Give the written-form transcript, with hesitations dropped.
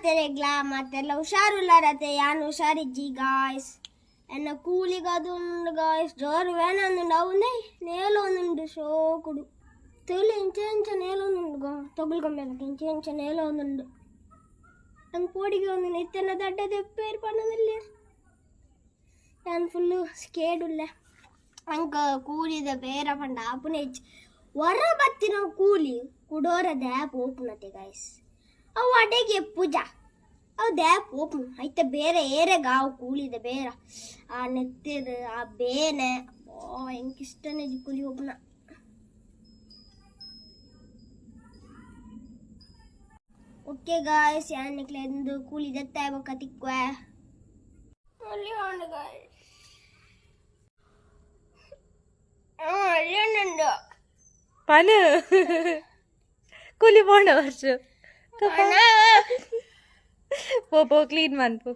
ತೆರೆಗ್ಲಾ ಮತ್ತೆಲ್ಲ ಹುಷಾರುಲ್ಲಾರತೆ ಯಾನು ಹುಷಾರಿಜ್ಜಿ ಗಾಯ್ಸ್ ಎನ್ನ ಕೂಲಿಗದುಂಡು ಗಾಯ್ಸ್ ಜೋರು ವೇಣಂದುಂಡು ಅವನೇ ನೇಲೋನುಂಡು ಶೋಕುಡು ತುಳು ಇಂಚ ನೇಲೋನುಂಡು ತೊಗುಲ್ಗೊಂಬೇಕ ಇಂಚ ನೇಲೋನುಂಡು ನಂಗೆ ಪೋಡಿಗೆ ಒಂದು ಇತ್ತನ ದಡ್ಡ ದೆಪ್ಪೇರು ಪಣ್ಣದಲ್ಲಿ ನಾನು ಫುಲ್ಲು ಸ್ಕೇಡುಲ್ಲ ನಂಗೆ ಕೂಲಿದ ಬೇರೆ ಪಂಡ ಆಪುನೆ ಹೊರ ಬತ್ತಿನ ಕೂಲಿ ಕುಡೋರ ದ್ಯಾಪ್ ಓಪುನತೆ ಗಾಯ್ಸ್ ಅವು ಅಡೆಗೆ ಪೂಜಾ ಅವು ದ್ಯಾಪ್ ಓಪು ಐತೆ ಬೇರೆ ಏರೆಗ ಅವು ಕೂಲಿದ ಬೇರೆ ಆ ನೆತ್ತಿರು ಆ ಬೇನೆ ಹೆಂಗಿಷ್ಟನೇ ಕೂಲಿ ಓಪುನ ಓಕೆ ಗಾಯ್ಸ್ ಯಾನಿಕ್ಲೆಂದು ಕೂಲಿ ದತ್ತಾಯ ಬೊಕ್ಕ ತಿಕ್ವೆ ಅಲ್ಲಿ ಹೊಂಡು ಗಾಯ್ಸ್ ಅಲ್ಲಿಂಡು പല കൂലി പോണ വർഷം പോ ക്ലീൻ മൺ പോ